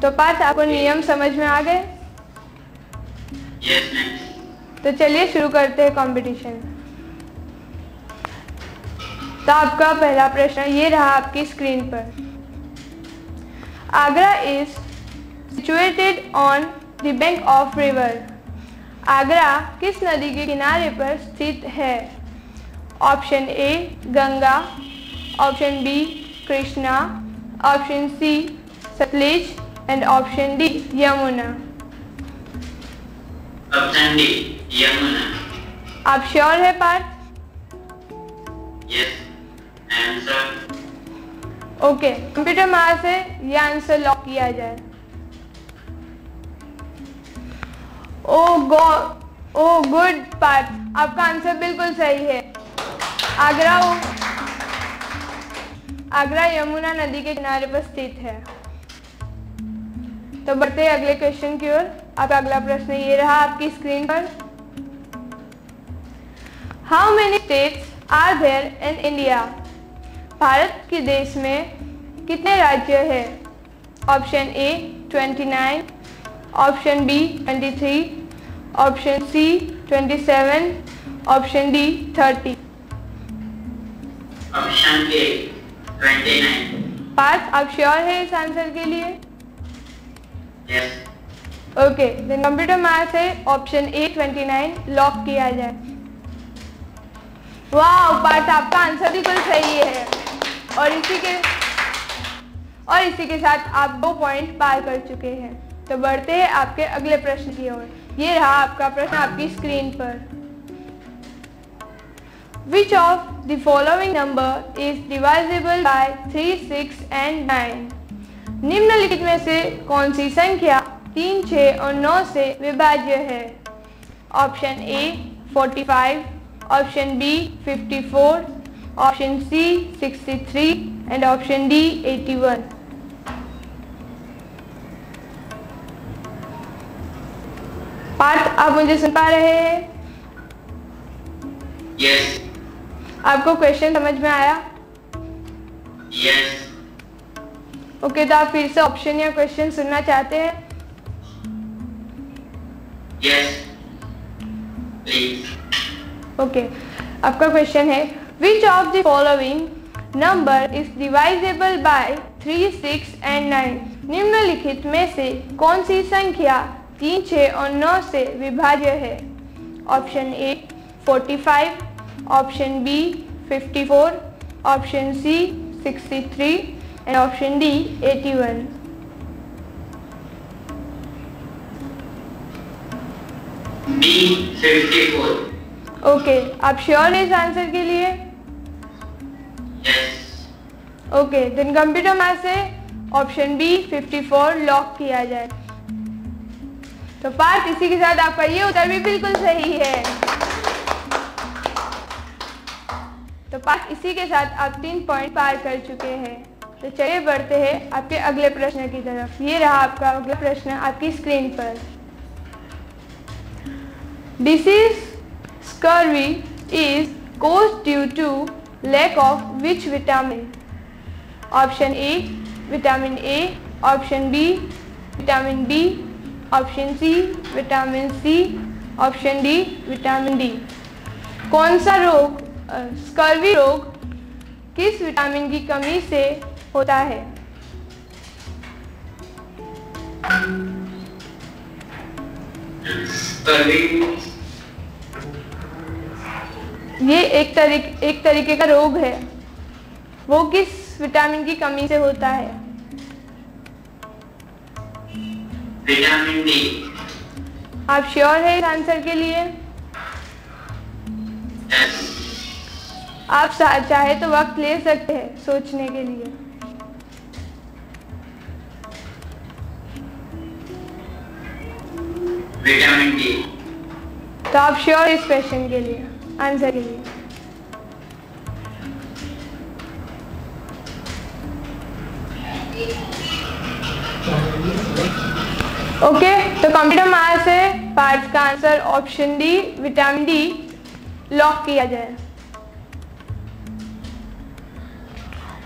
तो पार्थ, आपको नियम समझ में आ गए? Yes ma'am. तो चलिए शुरू करते हैं कंपटीशन। तो आपका पहला प्रश्न ये रहा आपकी स्क्रीन पर। Agra is situated on the bank of river. Agra किस नदी के किनारे पर स्थित है? Option A Ganga, option B Krishna, option C Sutlej and option D Yamuna. Option D Yamuna. आप श्योर है Parth? Yes answer. Okay, computer मार से यह आंसर लॉक किया जाए। ओ गुड पार्थ, आपका आंसर बिल्कुल सही है। आगरा यमुना नदी के किनारे पर स्थित है। तो बढ़ते हैं अगले क्वेश्चन की ओर। आपका अगला प्रश्न ये रहा आपकी स्क्रीन पर। How many states are there in India? Bharat के देश में कितने राज्य हैं? Option A 29, option B 23, option C 27, option D 30। Option A 29। Parth, आप श्योर है इस आंसर के लिए? यस। ओके, देन कंप्यूटर मैथ से ऑप्शन ए 29 लॉक किया जाए। वाह पार्थ, आपका आंसर बिल्कुल सही है और इसी के साथ आप 2 पॉइंट पार कर चुके हैं। तो बढ़ते हैं आपके अगले प्रश्न की ओर। ये रहा आपका प्रश्न आपकी स्क्रीन पर। Which of the following number is divisible by 3, 6 and 9? निम्नलिखित में से कौन सी संख्या 3, 6 और 9 से विभाज्य है? Option A 45, option B 54, option C 63 and option D 81। Parth, आप मुझे सुन पा रहे हैं? यस। आपको क्वेश्चन समझ में आया? यस। ओके, तो आप फिर से ऑप्शन या क्वेश्चन सुनना चाहते हैं? Yes please. ओके, आपका क्वेश्चन है which of the following number is divisible by 3, 6 and 9? निम्नलिखित में से कौन सी संख्या 3, 6 और 9 से विभाज्य है? Option A 45, option B 54, option C 63 and option D 81। B 54। Okay, आप श्योर है इस आंसर के लिए? यस। ओके, देन कंप्यूटर मैथ से ऑप्शन बी 54 लॉक किया जाए। तो पार्थ, इसी के साथ आपका ये उत्तर भी बिल्कुल सही है। तो पार्थ, इसी के साथ आप 3 पॉइंट पार कर चुके हैं। तो चलिए बढ़ते हैं आपके अगले प्रश्न की तरफ। ये रहा आपका अगला प्रश्न आपकी स्क्रीन पर। Disease scurvy is caused due to lack of which vitamin? Option A vitamin A, option B vitamin D, option C vitamin C, option D vitamin D. कौन सा रोग स्कर्वी रोग किस विटामिन की कमी से होता है? ये एक तरीके का रोग है। वो किस विटामिन की कमी से होता है? Vitamin D. आप श्योर है इस आंसर के लिए? यस। आप चाहे तो वक्त ले सकते हैं सोचने के लिए। Vitamin D. तो आप श्योर इस क्वेश्चन के लिए, आंसर के लिए? ओके, तो कंप्यूटर मार से पार्ट्स का answer option D vitamin D lock किया जाए।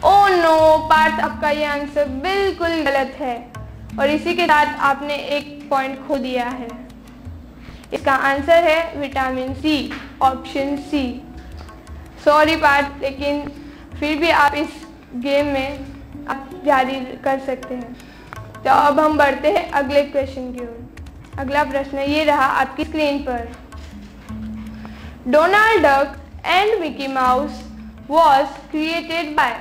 ओ नो पार्थ, आपका ये आंसर बिल्कुल गलत है। और इसी के साथ आपने एक पॉइंट खो दिया है। इसका आंसर है vitamin C, option C. Sorry Parth, लेकिन फिर भी आप इस गेम में आप जारी कर सकते हैं। तो अब हम बढ़ते हैं अगले क्वेश्चन की ओर। अगला प्रश्न ये रहा आपकी स्क्रीन पर। Donald Duck and Mickey Mouse was created by.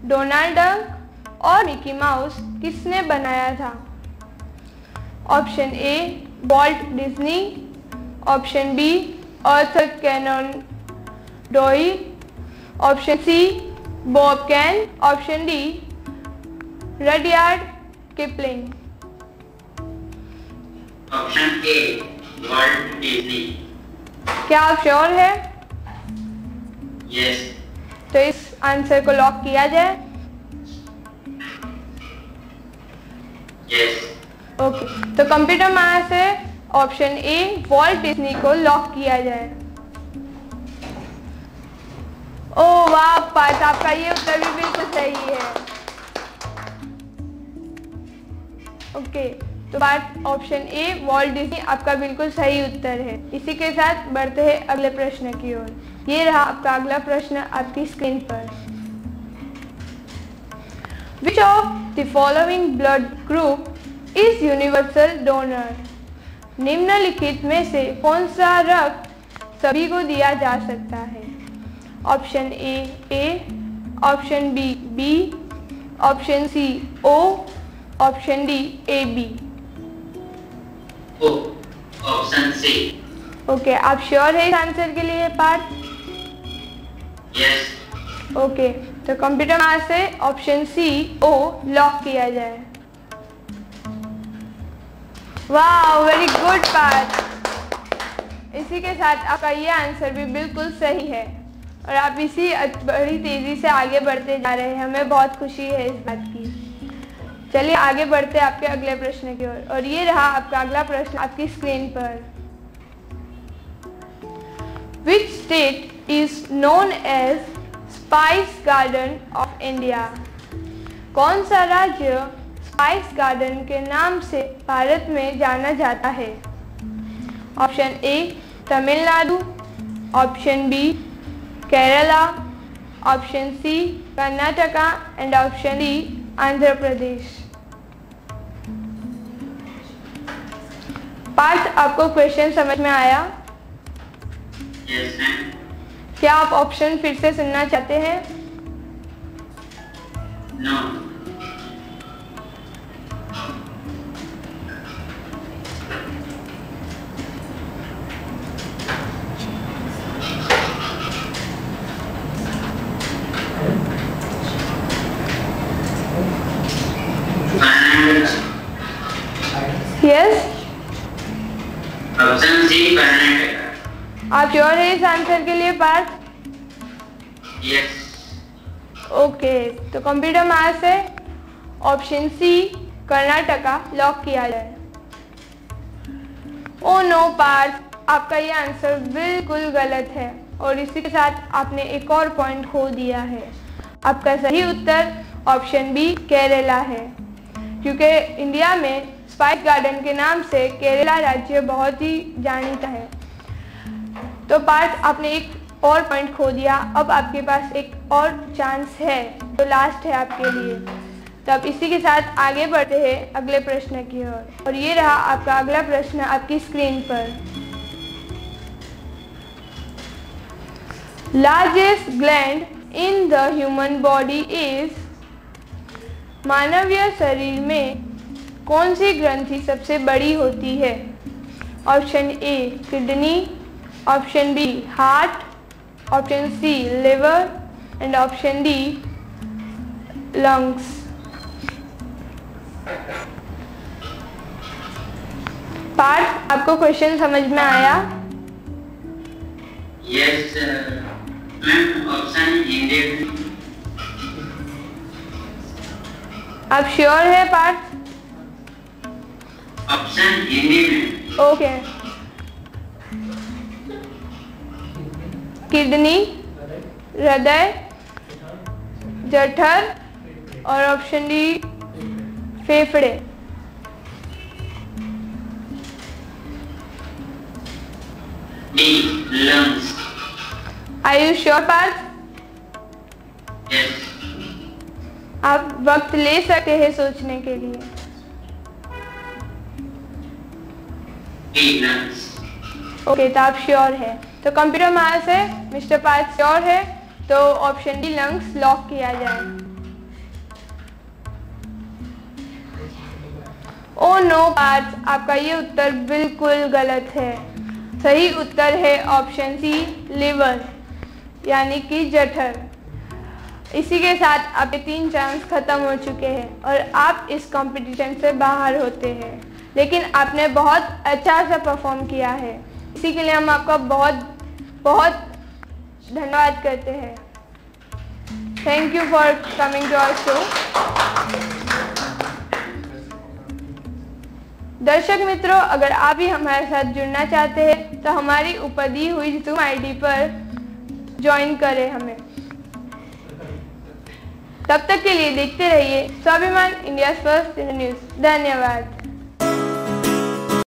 Donald Duck और मिकी माउस किसने बनाया था? Option A Walt Disney, option B Arthur Conan Doyle, option C Bob Kane, option D Rudyard Kipling. Option A Walt Disney. क्या आप sure है? Yes. तो इस answer को लॉक किया जाए। यस। ओके, तो कंप्यूटर माया से ऑप्शन ए वॉल्ट डिज्नी को लॉक किया जाए। ओह वाह पार्थ, आपका ये उत्तर भी बिल्कुल सही है। ओके, तो Parth option A Walt Disney आपका बिल्कुल सही उत्तर है। इसी के साथ बढ़ते हैं अगले प्रश्न की ओर। ये रहा आपका अगला प्रश्न आपकी स्क्रीन पर। Which of the following blood group is universal donor? निम्नलिखित में से कौन सा रक्त सभी को दिया जा सकता है? Option A, option B, option C O, option D A B. Option C. Okay, आप श्योर है इस आंसर के लिए पार्थ? यस। ओके, तो कंप्यूटर माया से ऑप्शन सी ओ लॉक किया जाए। वाह, वेरी गुड पार्थ। इसी के साथ आपका ये आंसर भी बिल्कुल सही है और आप इसी बड़ी तेजी से आगे बढ़ते जा रहे हैं। हमें बहुत खुशी है इस बात की। चलिए आगे बढ़ते हैं आपके अगले प्रश्न की ओर। और ये रहा आपका अगला प्रश्न आपकी स्क्रीन पर। Which state is known as Spice Garden of India? कौन सा राज्य स्पाइस गार्डन के नाम से भारत में जाना जाता है? Option A Tamil Nadu, option B Kerala, option C Karnataka and option D Andhra Pradesh. Parth, आपको क्वेश्चन समझ में आया? Yes ma'am. क्या आप ऑप्शन फिर से सुनना चाहते हैं? No. Yes, option C Karnataka. आप श्योर है इस आंसर के लिए पार्थ? यस। ओके, तो कंप्यूटर माया से ऑप्शन सी कर्नाटका लॉक किया जाए। ओ नो पार्थ, आपका ये आंसर बिल्कुल गलत है और इसी के साथ आपने एक और पॉइंट खो दिया है। आपका सही उत्तर ऑप्शन बी केरला है, क्योंकि इंडिया में स्पाइस गार्डन के नाम से केरला राज्य बहुत ही जानीता है। तो पार्थ, आपने एक और पॉइंट खो दिया। अब आपके पास एक और चांस है, तो लास्ट है आपके लिए। तो अब इसी के साथ आगे बढ़ते हैं अगले प्रश्न की ओर। और ये रहा आपका अगला प्रश्न आपकी स्क्रीन पर। Largest gland in the human body is. मानवीय शरीर में कौन सी ग्रंथि सबसे बड़ी होती है? Option A kidney, option B heart, option C liver and option D lungs. Parth, आपको क्वेश्चन समझ में आया? Yes ma'am, option Hindi. आप श्योर है पार्थ? ऑप्शन हिंदी में। ओके, किडनी, हृदय, जठर और ऑप्शन डी फेफड़े। B. Lungs. Are you sure Parth? Yes. आप वक्त ले सकते हैं सोचने के लिए। B. Lungs. ओके, तो आप श्योर है। तो कंप्यूटर महाराज है, मिस्टर पार्थ श्योर है, तो ऑप्शन डी लंग्स लॉक किया जाए। ओ नो पार्थ, आपका ये उत्तर बिल्कुल गलत है। सही उत्तर है ऑप्शन सी लिवर, यानी कि जठर। इसी के साथ आपके 3 चांस खत्म हो चुके हैं और आप इस कंपटीशन से बाहर होते हैं, लेकिन आपने बहुत अच्छा सा परफॉर्म किया है। इसी के लिए हम आपका बहुत बहुत धन्यवाद करते हैं। Thank you for coming to our show. दर्शक मित्रों, अगर आप भी हमारे साथ जुड़ना चाहते हैं तो हमारी ऊपर दी हुई Zoom आईडी पर ज्वाइन करें हमें। तब तक के लिए देखते रहिए स्वाभिमान इंडिया फर्स्ट न्यूज़। धन्यवाद।